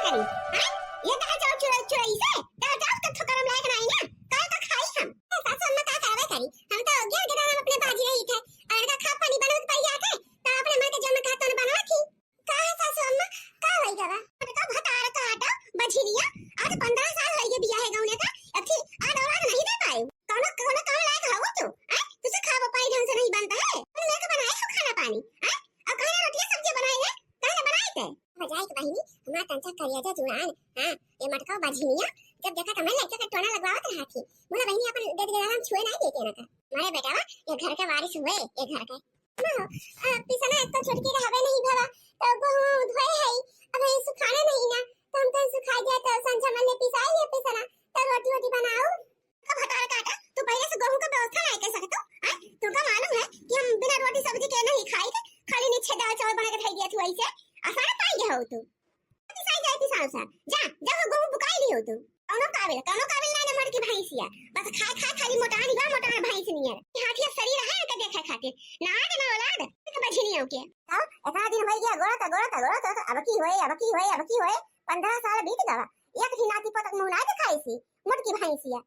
करी हां ये कहा जाओ चुराई से जाओ तो ठोकरम लायक नहीं ना कल तो खाई हम सासू अम्मा का करवे करी हम तो गेर गेर हम अपने बाजी रही थे और इनका खा पानी बनत पड़ जाते तो अपने मन के जन्म खाता न बनवा थी का है सासू अम्मा का होई गवा तो भतार का आटा बझिरिया आज 15 साल हो गए बियाह है गाउने का अथी आज औलाद नहीं दे पाए कौन लायक हो तू तुझे खावा पाई ढंग से नहीं बनता है तुमने लेके बनाए हो खाना पानी और कहने रोटियां सब्जी बनाई है कहने बनाई थे बजाई के बहिनी हमारा तंचा करिया जा जुड़ान हां ये मटका बझिनिया जब देखा तो मैं लड़के का टोना लगवावत रहा थी बोला बहिनी अपन दे दे हम छुए नहीं देते ना का मारे बेटा ये घर का वारिस हुए ये घर का पिसना एक तो छोटकी रहवे नहीं भेवा तो गहूं धोए है अब ये सुखाना नहीं ना तो हम तो सुखा जाए तो संझा में ले पिसाई ले पिसना तो रोटी बनाओ कब हटा काटा तू पहले से गेहूं का व्यवस्था नहीं कर सकतो तुमको मालूम है कि हम बिना रोटी सब्जी के नहीं खाई थे खाली नीचे दाल चावल बना के खाई दिया तू ऐसे आसान पाई गया हो तू पिसाई जाए पिसाओ सा जा वो गेहूं बुकाई ली हो तू कौनो काबिल ना मर की भैंसिया बस खा खाली मोटानी भैंस नहीं है हाथी शरीर है का देखा खातिर ना ना औलाद के बझनिया के एतना दिन हो गया गोरा अब की होए 15 साल बीत गवा एक भी नाती पतक मुंह ना दिखाई सी मोटकी भैंसिया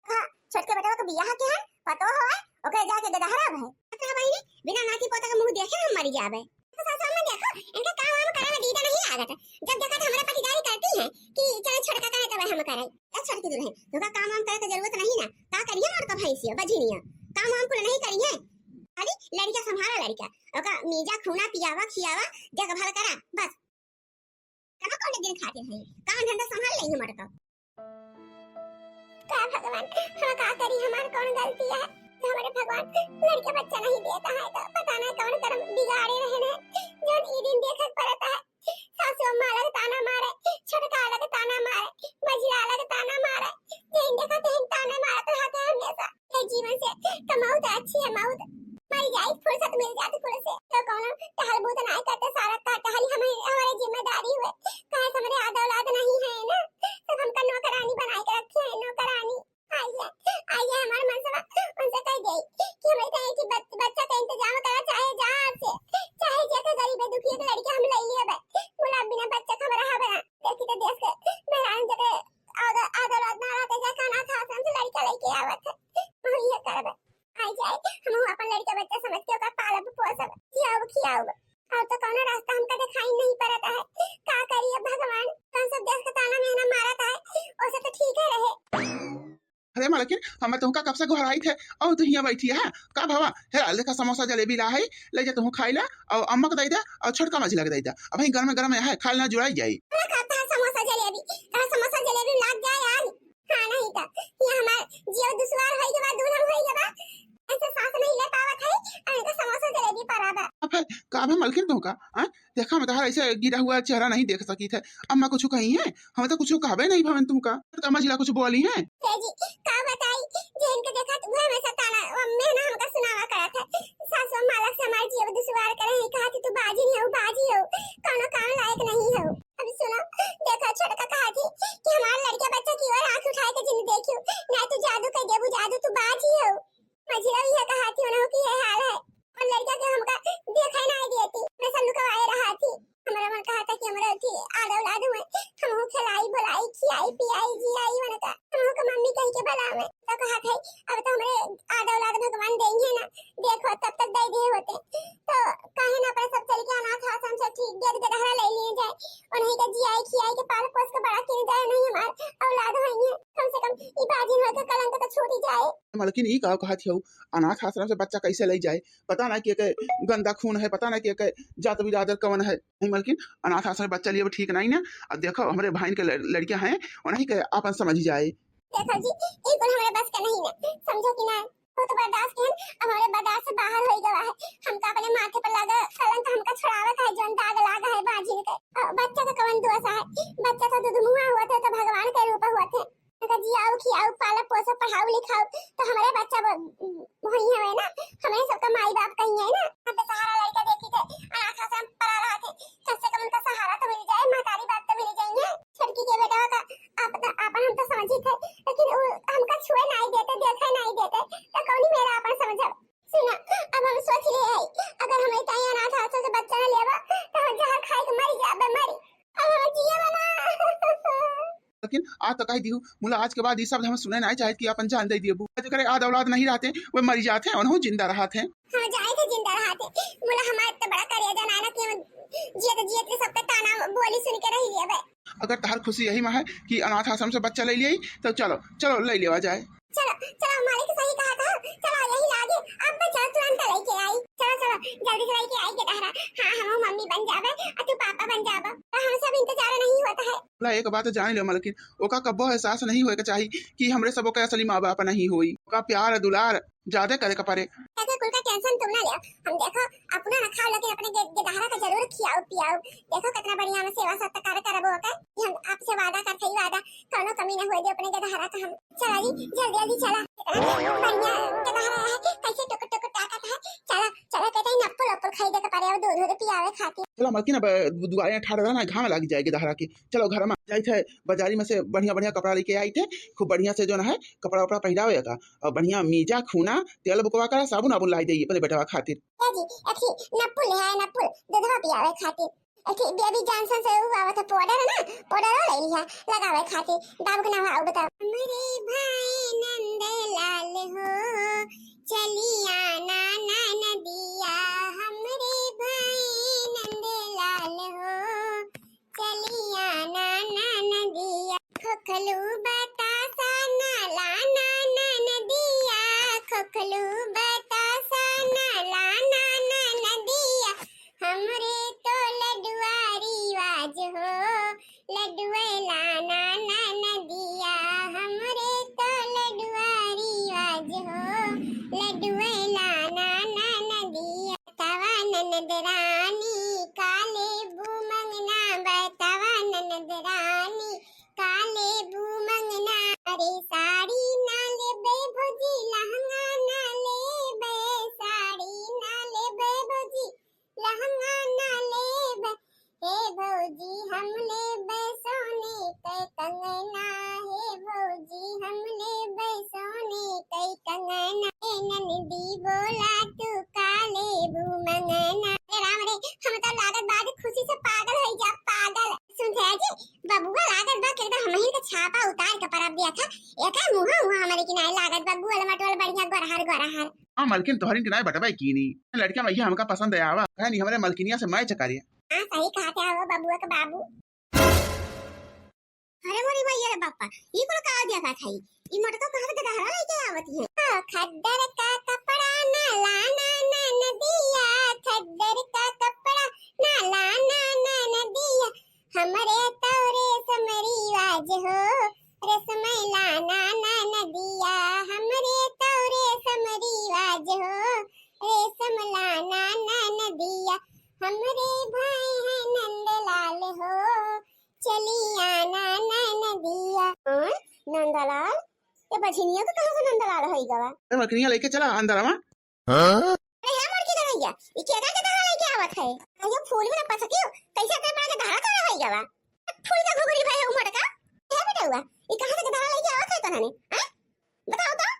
हां छोटके बेटा को बियाह के है पतो होए ओके जाके गदहरा है पता बहिनी बिना नाती पोता का मुंह देखे हम मर जावे तो सासू अम्मा देखो इनका काम कराने दीदा नहीं लागत जब देखा तो हमारे पतिदारी करती है कि चल छोटका करे तब हम करे छोटकी दुल्हन तो का काम करे तो जरूरत नहीं ना का करिए मोर का भैंसिया बझिनिया काम पूरा नहीं करिए खाली लड़का संभाला लड़का ओका मीजा खूना पियावा खियावा जग भर करा बस कब कौन दिन खाते हैं काम धंधा संभाल लेंगे मोर का भगवान हम का करी हमार कौन गलती है हमारे भगवान लड़का बच्चा नहीं देता है तो पता नहीं कौन कर्म बिगाड़े रहे हैं जो ई दिन देखत पड़ता है सासू अम्मा अलग ताना मारे छोटका अलग ताना मारे मझिला अलग ताना मारे जैन देखा तैन ताना मारत रहते हैं हमेशा ये जीवन से कमाऊ तो अच्छी है मौत मर जाए फुर्सत मिल जाती फुर्सत से तो कौन टहल बूत नहीं करते सारा टहल हमारी जिम्मेदारी हुए कहे हमारे आधा औलाद नहीं है ना सब हमका नौकरानी बनाए के रखे हैं नौकरानी आइए हमारे मनसवा उनसे कह गई कि हमें कहे कि बच्चा का इंतजाम करा चाहे जैसे गरीब है दुखी है लड़की हम ले लिए बे बोला बिना बच्चा का रहा बना देखी तो देश के मेहरान जगह आधा औलाद ना रहते जा खाना खा से लड़का लेके आवत है ये करबे आई जाए हम अपन लड़का बच्चा समझ के ओका पालब पोसब खियाओ और तो कौन रास्ता हमका दिखाई नहीं पड़ता है का करिए भगवान कौन सब देश का ताना मेहना मारता है ओसे तो ठीक है रहे अरे मालकिन हम तुमका कब से घर आई थे और तू यहाँ बैठी है का भावा है देखा समोसा जलेबी ला है ले जा तुम खाई ला और अम्मा को दे दे और छोटका मछली के दे दे अब गरम है खाई ना जुड़ाई जाई खाता है समोसा जलेबी लाग जाए यार हां नहीं था ये हमार जीव दुश्वार होई के बाद दूर होई के बाद ऐसे सांस नहीं ले पावत है और का समोसा जलेबी पराबा अब का भा मालकिन तुमका हां देखा मैं तहार ऐसे गिरा हुआ चेहरा नहीं देख सकी थे अम्मा कुछ कही है हम तो कुछ कहबे नहीं भवन तुमका तो मछली कुछ बोली है जी का बताई जेन के देखा तू हमेशा ताना मैं ना हमका सुनावा करा था सासू मालक से हमार जीव दुश्वार करे है कहा कि तू बाजी हो कोनो काम लायक नहीं हो अब सुनो देखा छोटका कहा थी कि हमार लड़का बच्चा की ओर आंख उठाए के जिन देखियो ना तू जादू कर देबू जादू तू बाजी हो मझिला भी कहा थी उन्हों की ये हाल है और लड़का के हमका देखा नहीं देती मैं सब लुकवाए रहा थी हमारा मन कहा था कि हमारा थी आधा औलाद हुए हम खिलाई बुलाई खियाई पियाई जियाई मन का हम को मम्मी कह के बुला में तो कहा था अब तो हमारे आधा औलाद भगवान देंगे ना देखो तब तक दे दिए होते तो काहे ना पर सब चल के अनाथ आश्रम से ठीक दे दहरा ले लिए जाए और नहीं का जियाई खियाई के पाल पोस के बड़ा किए जाए नहीं हमार औलाद होंगे कम से कम ई बाजी हो के कलंक तो छूट ही जाए मालकिन ई कहा थी अनाथ आश्रम से बच्चा कैसे ले जाए पता ना कि गंदा खून है पता ना कि जात बिरादर कौन है मालकिन अनाथ आश्रम बच्चा लिए ठीक नहीं ना अब देखो हमारे भाई के लड़कियां हैं उन्हीं के अपन समझ जाए देखो जी एक हमारे बस का नहीं ना समझो कि ना वो तो बर्दाश्त है हमारे बर्दाश्त से बाहर हो गया है हमका अपने माथे पर लगा कलंक हमका छुड़ावत है जोन दाग लागा है बाजी के बच्चा का कवन दोष है बच्चा तो दूध मुहा हुआ था तो भगवान के रूप हुआ थे तो जियाओ खियाओ पाला पोसा पढ़ाओ लिखाओ तो हमारे बच्चा वही है ना हमें सबका माई बाप कहीं है ना अब सहारा लड़का देखी थे अनाथ आश्रम पढ़ा रहा थे कम से कम उनका सहारा तो मिल जाए मातारी बात तो मिल जाएंगे छड़की के बेटा का अपन हम तो समझी थे लेकिन हमका छुए नहीं देते देखे नहीं देते तो कौन ही मेरा अपन समझ सुना अब हम सोच रहे हैं अगर हमें कहीं अनाथ आश्रम से बच्चा न लेवा तो हम जहर खाए के मर जाबे मरी अब हम जिए वाला लेकिन आज तो कह दी मुला आज के बाद ये शब्द हम सुने नहीं चाहे कि अपन जान दे दिए करे आद औलाद नहीं रहते वो मरी जाते हैं उन्होंने जिंदा रहते हैं। हाँ जाए थे जिंदा रहते मुला हमारे तो बड़ा करिया जाना ना कि जियत के सबका ताना बोली सुन के रही लिया बे। अगर तार खुशी यही में है कि अनाथ आश्रम से बच्चा ले लिए तो चलो चलो ले लिया जाए। चलो चलो मालिक सही कहा था, चलो यही लागे अब बच्चा तुरंत लेके आई। चलो चलो जल्दी से लेके आई के दहरा। हाँ हम मम्मी बन जावे और तू पापा बन जावा तो हम सब इंतजार नहीं होता है। बोला एक बात जान लो लेकिन ओका कब्बो एहसास नहीं होए के चाहिए कि हमरे सबो के असली माँ बाप नहीं होई। ओका प्यार दुलार ज्यादा करे का परे। ऐसे कुल का टेंशन तुम ना ले, हम देखो अपना ना खाओ लेकिन अपने गदहरा का जरूर खियाओ पियाओ। देखो कितना बढ़िया हम सेवा सत्कार करबो का हम आपसे वादा करते ही वादा कोनो कमी ना होए दे अपने गदहरा का। हम चला जी जल्दी जल्दी चला बढ़िया गदहरा है कैसे टुक टुक ताकत है। चला चला कहते ही नप्पल अप्पल खाई दे के पारे और दूध पियावे खाती। चलो मलकिन अब दुआएं ठाड़ ना घाम लग जाएगी दहरा की। चलो घर में जाई थे बाजारी में से बढ़िया बढ़िया कपड़ा लेके आई थे खूब बढ़िया से जो ना है कपड़ा उपड़ा पहनावे का और बढ़िया मीजा खूना तेल बुकवा कर साबुन आबुन लाई दे अपने बेटवा खातिर। जी अच्छी नप्पल ले आए नप्पल दूधवा पियावे खातिर। अच्छी बेबी जॉनसन से वो आवत पाउडर है ना पाउडर ले लिया लगावे खातिर। बाबू का नाम आओ बता। मेरे भाई नंदलाल हो चलिया नाना नदिया हमरे भाई नंदलाल हो चलिया नाना नदिया खोखलू बतासा नाला नाना नदिया खोखलू बतासा नाला नाना नदिया हमरे तो लडुआरी वाज हो लडुएला नाना नदिया हमरे तो लडुआरी वाज हो लडुएला नाना नदिया। तवा ननद रानी काले बूमंगना बतावा ननद रानी काले बूमंगना अरे साड़ी ना ले बे भौजी लहंगा ना ले बे साड़ी ना ले बे भौजी लहंगा ना ले बे हे भौजी हम ले बे सोने के कंगना हे भौजी हम ले बे सोने के कंगना ए ननदी बोला तू काले बूमंगना। राम रे हम तो लागत बाद खुशी से पागल हो जा पागल। सुनते हैं जी बबुआ लागत बा के एकदम हमही के छापा उतार के परब दिया था एक है मुहा मुहा हमारे की नहीं लागत बा गुल मटोल बढ़िया गोरहार। हां मलकिन तोहरिन के नहीं बटबाई की नहीं लड़कियां भैया हमका पसंद है आवा कहानी हमरे मलकिनिया से मैच करिए। हां सही कहा था वो बबुआ का बाबू। अरे मोरी भैया रे बापा ये कोन का दिया का थाई ई मोट तो कहां के दहरा लेके आवती है। खद्दर का कपड़ा ना लाना ना नदिया खद्दर का कपड़ा ना लाना ना नदिया हमरे तोरे समरी वाज हो रसमई लाना ना नदिया हमरे तोरे समरी वाज हो रेशम लाना ना नदिया हमरे भाई है नंदलाल हो चलिया नाना नदिया। नंदलाल ये बछिनिया तो कहां से नंदलाल होई गवा। ए मलकिनिया लेके चला अंदर में। अरे है मोर की दरैया ई केगा के दहरा लेके आवत है अयो फूल में पा सकियो कैसे अपने बड़ा के दहरा कहां होई गवा। फूल का घुघरी भाई उमड़ का है बेटा हुआ ई कहां से दहरा लेके आवत है तने हैं बताओ तो।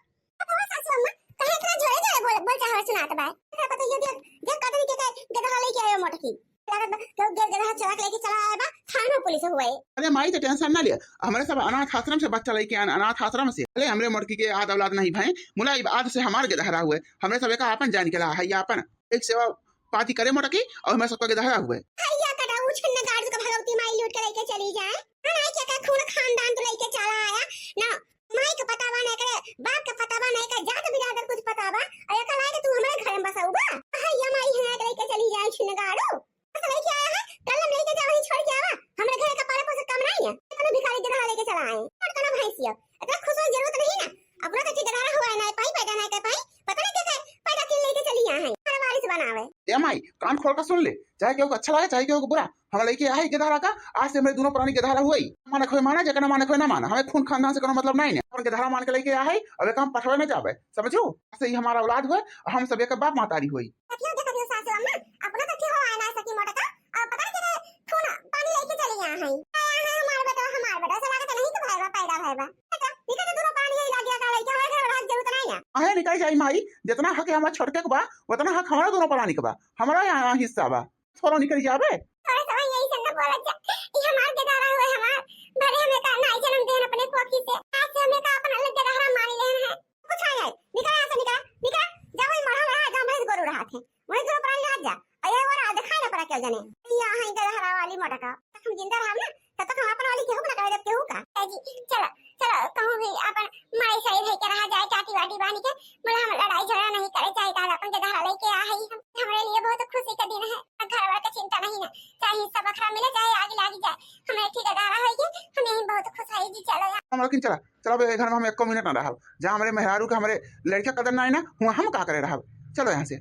अब सासू अम्मा कहां इतना जोरे जोरे बोल चाह सुनात बा पता ये देख कदरी के दहरा लेके आयो मोटकी लागत तो गदहा चला लेके चला आया बा थाना पुलिस हुए। अरे माई तो टेंशन ना ले हमारे सब अनाथ आश्रम से बच्चा लेके अनाथ आश्रम से अरे हमरे मड़की के आद औलाद नहीं भाई मुला आज से हमारे के दहरा हुए हमरे सब का अपन जान के ला है अपन एक सेवा पाती करे मोटकी और हमें सबका के दहरा हुए। हैया कटा उछन ना गाड़ का भगवती माई लूट के लेके चली जाए ना क्या का खून खानदान तो लेके चला आया ना माई का पता बा नहीं करे बाप का पता बा नहीं करे जात बिरादर कुछ पता बा और का लागे तू हमारे घर में बसाऊगा हैया माई है लेके चली जाए छिन गाड़ो लेके आया है कल हम लेके जाओ ही छोड़ के आवा हमारे घर का पाले पोसे कम नहीं है इतना भिखारी जगह लेके चला आए और कना भैंसिया इतना खुश होने जरूरत नहीं ना अपना तो जगह हुआ है नहीं पाई पैदा नहीं कर पाई पता नहीं कैसे पैदा के लेके चली यहाँ है हमारा वारिस बनावे। ए माई कान खोल कर सुन ले चाहे केहू को अच्छा लगे चाहे केहू को बुरा हम लेके आए गेदहरा का आज से मेरे दोनों प्राणी गेदहरा हुई माने खोए माना जकना माने खोए ना माना हमें खून खानदान से कोनो मतलब नहीं है और गेदहरा मान के लेके आए अब काम पठवे में जावे समझो ऐसे ही हमारा औलाद हुए और हम सब एक बाप मातारी हुई। देखियो देखियो सासू अम्मा अपना तो क्यों आना सकी मोटा का और पता नहीं क्या खून पानी लेके चले यहाँ है हमारा बेटा से लागत नहीं तो भाईवा पैदा भाईवा निकल तो दोनों पानी ही लग गया का लेके हमारे घर रात जरूरत नहीं है आहे निकल जाई माई जितना हक हमारा छोटके के बा उतना हक हमारा दोनों प्राणी के बा हमारा यहाँ हिस्सा बा थोड़ा निकल जावे थोड़ा समय यही संग बोला ये हमार के दारा हुए हमार भरे हमें का नहीं जन्म तक हम जिंदा रहब ना तब तक हम अपन वाली केहू ना करे केहू का जी। चलो चलो कहूं भी अपन माई सही रह के रहा जाए टाटी वाटी बानी के बोले हम लड़ाई झगड़ा नहीं करे चाहे ताज अपन के धारा लेके आ ही हम हमारे लिए बहुत खुशी का दिन है। घर वाला का चिंता नहीं ना चाहे हिस्सा बखरा मिले चाहे आगे लागी जाए हमें ठीक है धारा होगी हम यही बहुत खुश है जी। चलो हम लेकिन चला चलो बे घर में हम 1 मिनट ना रहब जहां हमारे मेहरारू के हमारे लड़का कदर ना है ना हुआ हम का करे रहब। चलो यहाँ से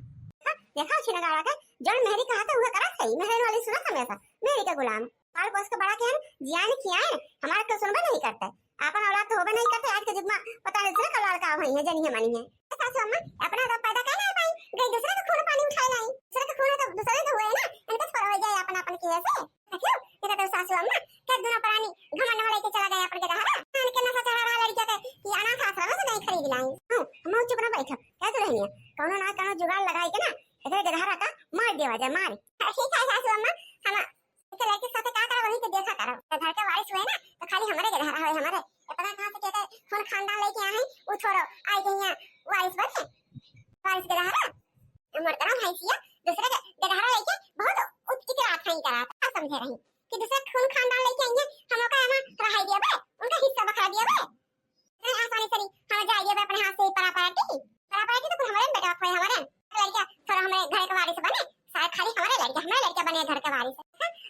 देखा छिना गाड़ा का जड़ मेहरी कहा था वह करा सही मेहर वाली सुना हमेशा मेहरी का गुलाम पाल पोस के बड़ा किया जिया ने किया है हमारा को सुनबा नहीं करता अपन औलाद तो होबे नहीं करते आज के युग में पता नहीं चला कल लड़का वही है जनी है मानी है सासू अम्मा अपना तो पैदा करना है भाई गई दूसरे का खून पानी उठाए नहीं दूसरे का खून तो दूसरे तो हुए ना इनका छोड़ हो जाए अपन अपन के ऐसे देखियो ये तो सासू अम्मा क्या दुना प्राणी घमंड वाले के चला गया अपन के दहाड़ा मैंने कहना था चढ़ा रहा लड़का के कि अनाथ आश्रम से नहीं खरीद लाई हम चुप ना बैठो क्या तो रहनी कौनो ना कौनो जुगाड़ लगाई के ना इधर दहाड़ा का मार देवा जा मार ठीक है सासू अम्मा हम के लड़के साथे का करा वही के देखा करो घर के वारिस हुए ना तो खाली हमारे के दहाड़ा है हमारे पता कहां से कहते कौन खानदान लेके आए हैं वो छोड़ो आई गई हैं वारिस बने वारिस के दहाड़ा उमर करा भैंसिया दूसरे के दहाड़ा लेके बहुत उच्च के रात नहीं करा था समझे रही कि दूसरे खून खानदान लेके आई हैं हम का हम रहाई दिया बे उनका हिस्सा बखरा दिया बे नहीं आसानी से हम जाइए बे अपने हाथ से परा पार्टी तो हमारे बेटा खोए हमारे लड़का थोड़ा हमारे घर के वारिस बने शायद खाली हमारे लड़का बने घर के वारिस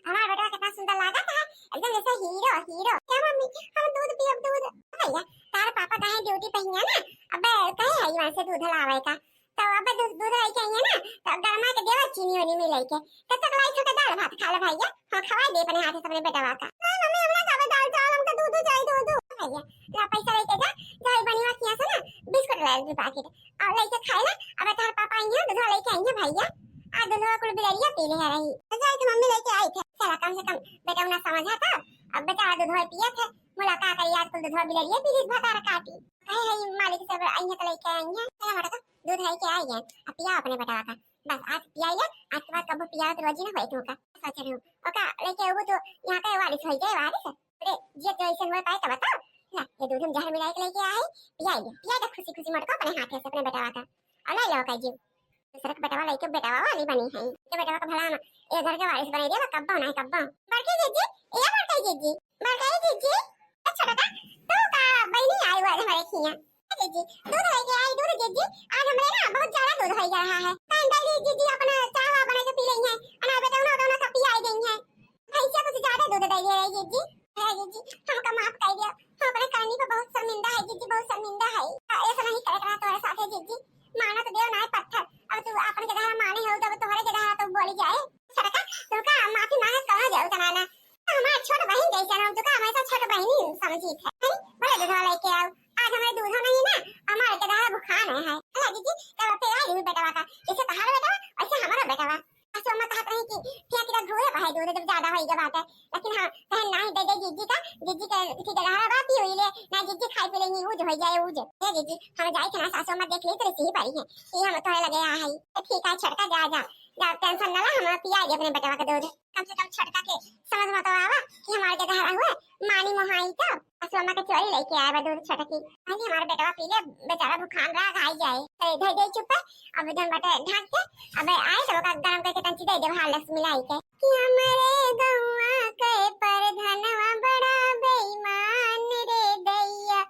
हमारा बेटा कितना सुंदर लगा था एकदम जैसे हीरो हीरो क्या मम्मी हम दूध पी अब दूध भैया तार पापा कहे ड्यूटी पे ही है ना अबे कहे है वहां से दूध लावे का तो अबे दूध लेके आई है ना तो गरमा के देवा चीनी वाली में लेके तब तक लाई छोटा दाल भात खा ले भैया हां खवा दे अपने हाथ से अपने बेटा का नहीं मम्मी हमने खावे दाल चावल हमका दूध चाहिए दूध भैया ला पैसा लेके जा जाई बनिया किया से ना बिस्कुट ले दे पैकेट और लेके खाए ना अबे तार पापा आई है दूध लेके आई है भैया आ दूध कुल बिलरिया पी ले रही जाई तो मम्मी लेके आई थे चला कम से कम बेटा उन्हें समझा था अब बेचारा दूध पिया थे मुलाकात करी आज कुल दूध बिलरिया पी ली भातार काटी कहे है मालिक से आई है तो लेके आई है चला बेटा दूध है के आई है अब पिया अपने बेटा का बस आज पिया है आज के बाद कब पिया तो रोजी ना होई तो का सोच रही हूं ओका लेके वो तो यहां का वारिस हो जाए वारिस अरे जे तो ऐसे हो पाए तो बताओ ना ये दूध हम जहर मिला के लेके आए पिया तो खुशी खुशी मटका अपने हाथ से अपने बेटा का और ले लो का जी दूसरे का बेटा लेके बेटा वाली बनी है तो बेटा का भला ये घर के वारिस बने दिया कब्बा ना कब्बा बड़के जीजी ये बड़के जीजी अच्छा बेटा तो का बहनी आई हुआ हमारे खिया जीजी दूध लेके आई दूध जीजी आज हमें ना बहुत ज्यादा दूध हो जा रहा है टाइम दादी जीजी अपना चावा बना के पी रही है और बेटा उन्होंने का पी आई गई है भैंसिया कुछ ज्यादा दूध दे रही है जीजी है जीजी हमका माफ कर दिया हम अपने करनी पे बहुत शर्मिंदा है जीजी बहुत शर्मिंदा है ऐसा नहीं करेगा तुम्हारे साथ है जीजी माना तो देव ना है पत्थर अब तू अपन के दहाड़ा माने हो जब तुम्हारे के दहाड़ा तो बोली जाए सरका तुमका माफी मांगे कहां जाओ तनाना हमारा छोटा बहन जैसा हम तुका हमारा छोटा बहन ही समझी है बड़े दूध लेके आओ आज हमारे दूध नहीं ना हमारे के दहाड़ा बुखार है अरे जीजी तब पे आई दूध बेटा का जैसे तुम्हारा बेटा वैसे हमारा बेटा का ऐसे मत कहते हैं कि फिर किधर धोए भाई दूध जब ज्यादा होई बात है लेकिन हां कहन नहीं दे दे जीजी के की दहाड़ा बात ही हुई ले ना जीजी खाई पे लेंगी वो जो हो जाए वो जो है जीजी हम जाए थे ना सासू मत देख ली तो सही पारी है ये हम थोड़े लगे है ठीक है छड़का जा टेंशन ना ला हम पिया दे अपने बेटा का दूध कम से कम छड़का के समझ मत आवा कि हमारे के दहाड़ा हुए मानी मोहाई तो सासू अम्मा के चोरी लेके आया दूध छड़की नहीं हमारे बेटा पी ले बेचारा भूखान रहा खाई जाए इधर गई चुप अब इधर बटे ढक के अब आए तो का गरम करके तंची दे दे हाल मिलाई के कि हमारे गौवा के पर धनवा बड़ा बेईमान रे दैया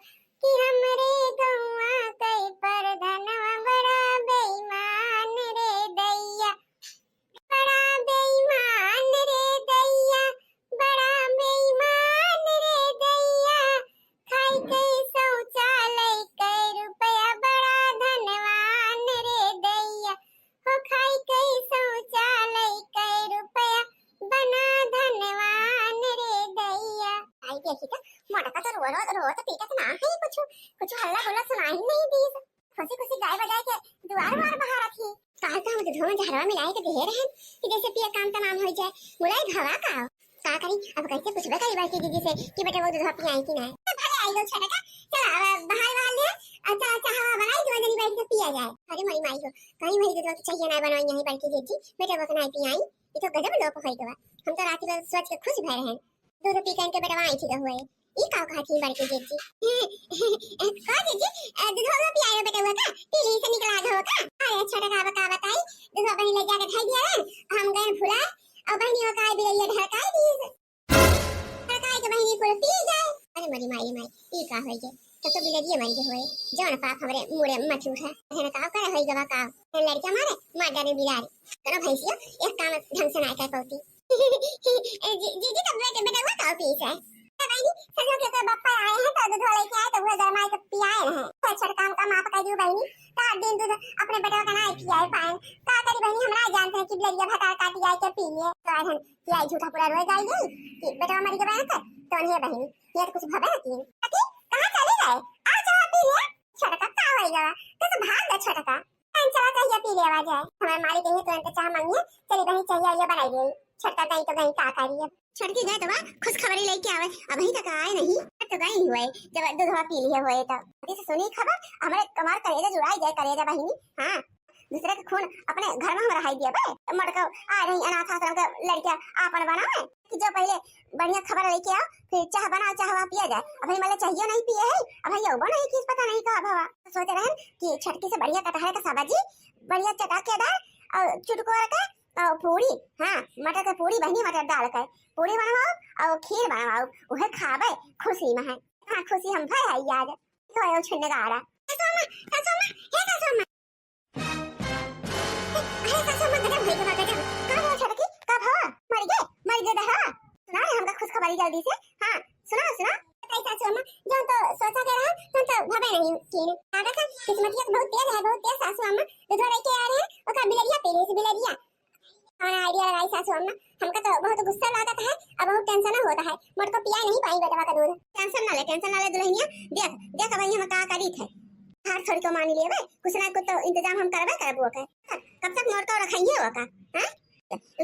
कि हमरे गौवा के पर धनवा बड़ा बेईमान रे दैया बड़ा बेईमान रे दैया बड़ा बेईमान रे दैया खाई के शौचालय के रुपया बड़ा धनवान रे दैया हो खाई के शौचालय के रुपया बना धनवान रे दैया आई देखी तो मोटा का तो रो तो पीका तो ना है कुछ हल्ला बोला सुना ही नहीं दी खुशी खुशी गाय बजाए के द्वार बार बाहर थी काल का हम धोन झरवा मिलाई के ढेर है कि जैसे पिया काम तमाम हो जाए मुलाई घवा का का करी अब कैसे पूछबे करी बाकी दीदी से कि बेटा वो दूध पी आई कि नहीं तो भले आई लोग छड़ा का चल बाहर वाले अच्छा अच्छा हवा बनाई दो जनी बैठ के पिया जाए अरे मरी माई को कहीं वही दूध चाहिए ना बनवाई यहीं बैठ के जीजी बेटा वो नहीं पी आई ये तो गजब लोग होई के हम तो रात में सोच के खुश भय रहे दूध पी के बेटा आई थी हुए ई का खाती बड़की जीजी का जीजी दूध हो पी आयो बेटा वो का पीली से निकला दो का अरे छोटा का बताई दूध बनी ले जाके खाई दिया हम गए फुला और बहनी वो का भी ले ढकाई दी मरी माई ई का होई के तो बिलरिए मरी के होए जवन पाप हमरे मुड़े मत उठा है का करे होई गवा का लड़का मारे मार डाले बिलारी करो भैंसिया एक काम ढंग से ना कर पाती जी जी तब बेटा वो का पीस है भाई सब लोग के बापा आए हैं तो दूध लेके आए तो वो गरमाई के पियाए हैं छोटा काम का माप कर दियो बहनी का दिन दूध अपने बेटा का ना पियाए पाए का करी बहनी हमरा जानते हैं कि बिलरिया भटा काटी जाए के पी लिए तो आधन कि आई झूठा पूरा रोए गई कि बेटा मरी के बात तो नहीं बहनी ये तो कुछ भवे होती है कहां चले गए आ चाह पी ले छोटा का होएगा तो भाग जा छोटा का चला चाहिए पी ले आवाज है हमारे मालिक यही तुरंत चाह मांगिए चली बहनी चाहिए ये बनाई गई छोटा कहीं तो कहीं का करिए छड़के गए तो खुश खबरी लेके आवे अभी तक आए नहीं तो गए ही हुए जब दूधवा पी लिए हुए तो अभी से सुनी खबर हमारे कमार करेजा जुड़ाई जाए करेजा बहिनी हां दूसरे का खून अपने घर में रहाई दिया बे मड़का आ रही अनाथ आश्रम का लड़कियां आपन बनावे कि जो पहले बढ़िया खबर लेके आओ फिर चाह बनाओ चाह वा पिया जाए अभी मतलब चाहिए नहीं पिए है अभी ये बना है कि पता नहीं का भावा सोच रहे हैं कि छटकी से बढ़िया कटहल का सब्जी बढ़िया चटाकेदार और चुटकुआ का और पूरी हां मटर का पूरी बहनी मटर दाल का पूरी बनवाओ और खीर बनवाओ उहे खावे खुशी में है हां खुशी हम भाई है याद तो आयो छन्ने का आ रहा कसोमा हे कसोमा अरे कसोमा गजब भाई का गजब का हो छड़की का भावा मर गए दहा सुना रे हमका खुश खबरी जल्दी से हां सुना कैसा सोमा जो तो सोचा के रहा तो भवे नहीं कीन आगा का किस्मतिया बहुत तेज सासू अम्मा दूध लेके आ रहे हैं और का बिलरिया पी रही बिलरिया हमारा आइडिया लगाई सासू अम्मा हमका तो बहुत गुस्सा लागत है अब बहुत टेंशन होता है मोट को पिया नहीं पाई बेटा का दूध टेंशन ना ले दुल्हनिया देख भाई हम का करी थे हार थोड़ी को मान लिए बे कुछ ना कुछ तो इंतजाम हम करबो के कब तक मोट को रखाइए हो का हां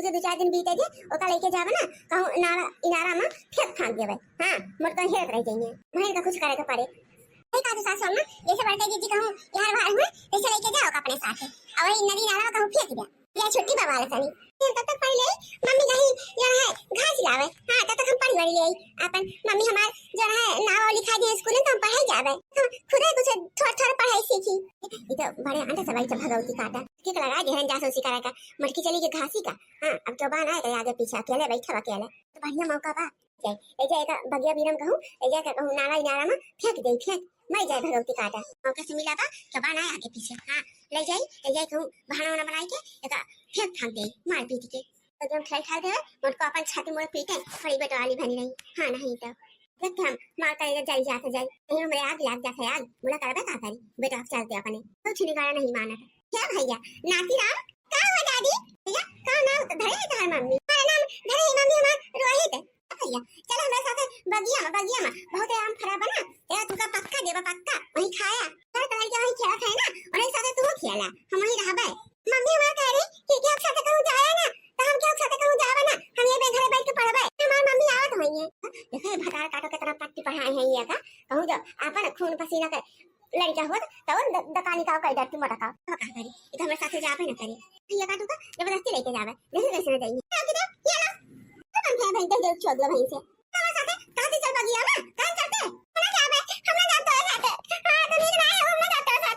उसे 2-4 दिन बीते जे ओका लेके जावे ना कहूं इनारा में फेंक फांक देवे हां मोट को हेत रह जाइए मैं का कुछ करे के पड़े नहीं का सासू अम्मा जैसे बड़का जी कहूं यार बाहर हुए ऐसे लेके जाओ अपने साथ और नदी नाला कहूं फेंक दिया या छुट्टी बवाल सनी तब तक पढ़ ले मम्मी कहीं जो है घास लावे हां तब तक हम पढ़ ले अपन मम्मी हमार जो है नाव लिखा दे स्कूल में तो हम पढ़ाई जावे हम खुद ही कुछ थोड़ा पढ़ाई सीखी ये तो बड़े अंडे से भाई भगवती काटा के लगा दे जासो सिकारा का मटकी चली के घासी का हां अब तो बाना है आगे पीछे अकेले बैठा अकेले तो बढ़िया मौका बा ए का बगिया बीरम कहूं ए का कहूं नाला में फेंक दे मैं जाए भगवती काटा मौका से मिला बा तो बाना है आगे पीछे हां ले जाई कहूं बहाना बनाई के एका फेंक फांक दे मार पीट के तो जब खा दे मुझको अपन छाती मोड़ पीटे थोड़ी बेटा वाली बनी नहीं हां नहीं तो देखते हम मार कर जाई जाके जाई नहीं हमें आग लग जाए आग मुला करबे का करी बेटा चलते अपने कुछ निकाला नहीं माना क्या भैया नाती राम का हो दादी भैया का नाम धरे तार मम्मी हमारा नाम धरे मम्मी हमार रोहित भैया चल हमारे साथ बगिया में बहुत आम फरा बना तेरा तुका पक्का देबा पक्का वही खाया तर तर के वही खेला खाए ना और एक साथ तू खेला हम वही रहबे मम्मी हमार कह रही कि क्या साथ कहूं जाया ना तो हम क्या साथ कहूं जावा ना हम ये घरे बैठ के पढ़बे हमार मम्मी आवत होई है देखो भटार काटो के तरह पट्टी पढ़ाए हैं ये का कहूं जो अपन खून पसीना के लड़का हो तो दकानी का कई डर तू मोटा का का करी इधर हमारे साथ जावे ना करी भैया का तू का जबरदस्ती लेके जावे जैसे वैसे ना जाइए ये लो तो हम भाई दे छोड़ दो भाई से हमारे साथ कहां चल बगिया में कहां चलते ना जावे हम ना जाते साथ हां तो नहीं ना हम ना जाते साथ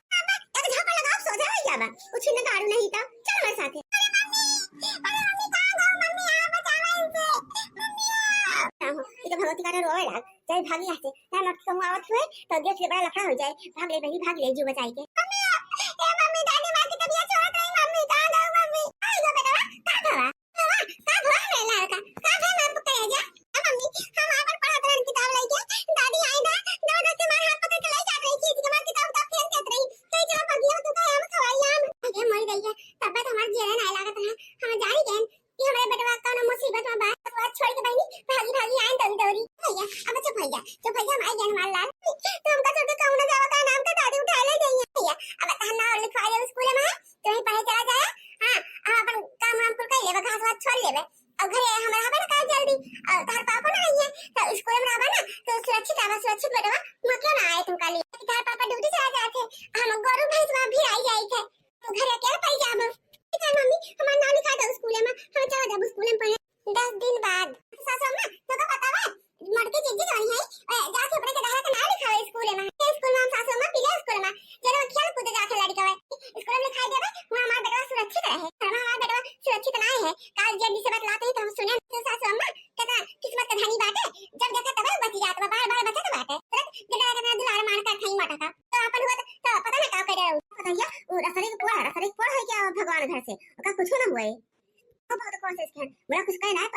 एक झापा लगाओ सो जा जावा उछने दारू नहीं था चल हमारे साथ अरे मम्मी कहां गो मम्मी आ बचावे इनसे मम्मी ये तो भगवती का रोए लाग जाए भागी आते ना मत कहूं आवत हुए तो गेट के बड़ा लफड़ा हो जाए भाग ले बहनी भाग ले जो बचाई के मम्मी ए मम्मी दादी मां की तबीयत छोड़ रही मम्मी कहां गो मम्मी आई गो बेटा का धवा का धवा मेला का मैं पकड़ जा मम्मी हम अपन पढ़त रहन किताब लेके दादी आई ना जबरदस्ती मार हाथ पकड़ के ले जा रही थी कि मार किताब का फेंक देत रही कई जगह बगिया तू का हम खवाई हम अरे मर गई है तब तक हमार जेरे ना लागत है हम जानी गए कि हमारे बेटवा का ना मुसीबत में बात छोड़ के बहनी भागी आए दौड़ी भैया अब चुप भैया हम आई गए हमार लाल तो हमका छोड़ के कहूं ना जावा का नाम का दादी उठा ले जाइए भैया अब कहना और लिखवा दे स्कूल में तो ही पढ़े चला जाए हां हम अपन काम कर लेबे घास वास छोड़ लेबे और घरे हमरा हबे ना जल्दी और तार पापा ना आइए तो स्कूल में आवा ना तो सुरक्षित बेटवा मतलब ना आए तुमका लिए तार पापा ड्यूटी से आ जाते हम गोरु भैंस में भी आई जाई थे तो घरे अकेले पड़ जाब ठीक है मम्मी हमार नाम लिखा दो स्कूल में हम चला जाब स्कूल में पढ़े 10 दिन बाद सासू अम्मा तो का पता है मटके चिज्जी जानी है जाके अपने के दादा का नाम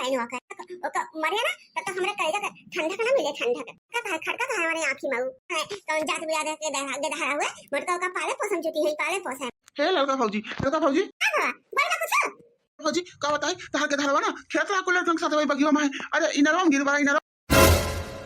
पहन होकर ओका मरे ना तब तक हमरा कलेजा ठंडा का ना मिले ठंडा का खड़का था हमारे आंखी माऊ कौन जात बियाद के दहरा हुआ मोटका का पाले पोसम चुटी है पाले पोसम हे लड़का फौजी बड़ा कुछ फौजी का बताई तहर के धरवा ना खेत ला कुलर ढंग साथ बगियो में अरे इनरवा गिरवा इनरवा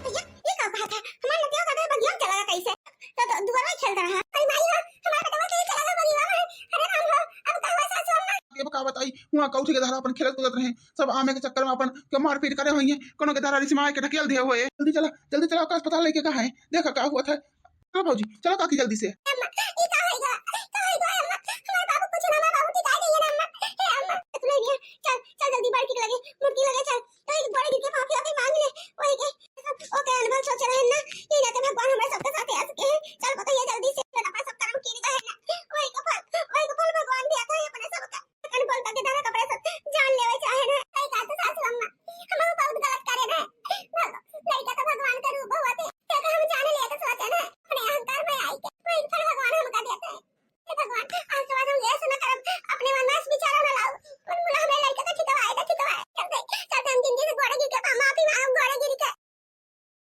ये का बात है हमारे लतिया का घर बगिया चला कैसे तो दुआ में खेलता रहा अरे माई हमारा बेटा कैसे चला गया बगिया में अरे राम हो अब का वैसा छोड़ना ये का बताई हुआ कौठी के धरा अपन खेलत कूदत रहे सब आमे के चक्कर में अपन के मार पीट करे होई है कोनो के धरा रिसमा के ढकेल दिए हुए जल्दी चला का अस्पताल लेके कहां है देखा क्या हुआ था चलो फौजी चलो काकी जल्दी से ये का होएगा हमारे बाबू कुछ ना बाबू टिका गई है ना अम्मा हे अम्मा तुम्हें भी चल चल जल्दी बाहर की लगे